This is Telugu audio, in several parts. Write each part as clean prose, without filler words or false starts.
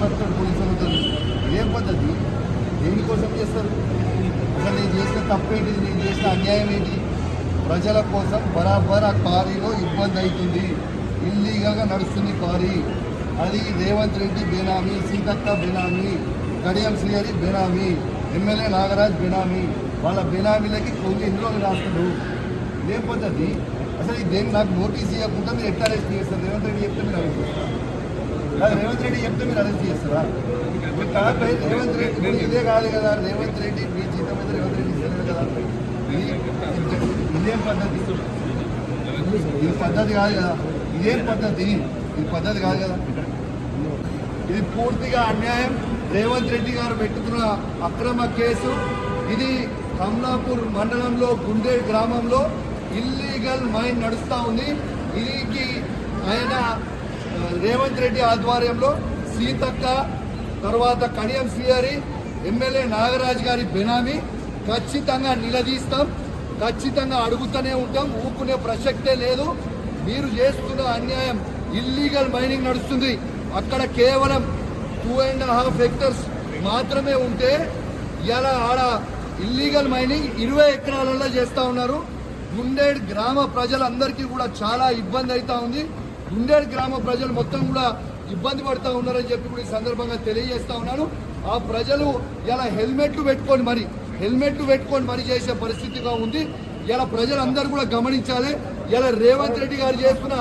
బతుకుతాడు పోలీసులతో. ఏం పద్ధతి? దేనికోసం చేస్తారు? అసలు నేను చేసిన తప్పేంటిది? నేను చేసిన అన్యాయం ఏంటి? ప్రజల కోసం బరాబర్ ఆ క్వారీలో ఇబ్బంది అవుతుంది. ఇల్లీగల్గా నడుస్తుంది క్వారీ. అది రేవంత్ రెడ్డి బేనామీ, సీతక్క బేనామీ, కడియం శ్రీహరి బేనామీ, ఎమ్మెల్యే నాగరాజ్ బేనామీ. వాళ్ళ బేనామీలకి కొన్ని ఇందులో రాస్తాడు. ఇదేం పద్ధతి? అసలు దేని నాకు నోటీస్ ఇవ్వకుండా మీరు ఎట్లా అరెస్ట్ చేస్తారు? రేవంత్ రెడ్డి చెప్తే మీరు అరెస్ట్ చేస్తారు. రేవంత్ రెడ్డి చెప్తే మీరు అరెస్ట్ చేస్తారా? రేవంత్ రెడ్డి ఇదే కాదు కదా. రేవంత్ రెడ్డి మీ జీతం మీద రేవంత్ రెడ్డి ఇస్తలేదు కదా. ఇదేం పద్ధతి? ఇది పద్ధతి కాదు కదా. ఇదేం పద్ధతి? ఇది పద్ధతి కాదు కదా. ఇది పూర్తిగా అన్యాయం. రేవంత్ రెడ్డి గారు పెట్టుకున్న అక్రమ కేసు ఇది. కమలాపూర్ మండలంలో గుండే గ్రామంలో ఇల్లీగల్ మైన్ నడుస్తూ ఉంది. ఇది ఆయన రేవంత్ రెడ్డి ఆధ్వర్యంలో సీతక్క, తర్వాత కడియం శ్రీహరి, ఎమ్మెల్యే నాగరాజ్ గారి బెనామీ. ఖచ్చితంగా నిలదీస్తాం, ఖచ్చితంగా అడుగుతూనే ఉంటాం. ఊపుకునే ప్రసక్తే లేదు. మీరు చేస్తున్న అన్యాయం. ఇల్లీగల్ మైనింగ్ నడుస్తుంది అక్కడ. కేవలం 2.5 హెక్టర్స్ మాత్రమే ఉంటే ఇలా ఆడ ఇల్లీగల్ మైనింగ్ 20 ఎకరాలలో చేస్తూ ఉన్నారు. గుండేడ్ గ్రామ ప్రజలందరికీ కూడా చాలా ఇబ్బంది అవుతా ఉంది. గుండేడ్ గ్రామ ప్రజలు మొత్తం కూడా ఇబ్బంది పడుతూ ఉన్నారని చెప్పి కూడా ఈ సందర్భంగా తెలియజేస్తా ఉన్నాను. ఆ ప్రజలు ఇలా హెల్మెట్లు పెట్టుకొని మరి చేసే పరిస్థితిగా ఉంది. ఇలా ప్రజలందరూ కూడా గమనించాలి. ఇలా రేవంత్ రెడ్డి గారు చేస్తున్న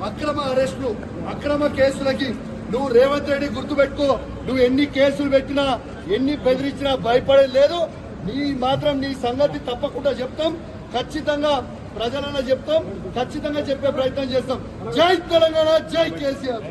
అక్రమ అరెస్టులు, అక్రమ కేసులకి నువ్వు రేవంత్ రెడ్డి గుర్తుపెట్టుకో. నువ్వు ఎన్ని కేసులు పెట్టినా, ఎన్ని బెదిరించినా భయపడేది లేదు. నీ సంగతి తప్పకుండా చెప్తాం. ఖచ్చితంగా ప్రజలన్నా చెప్తాం. ఖచ్చితంగా చెప్పే ప్రయత్నం చేస్తాం. జై తెలంగాణ, జై కేసీఆర్.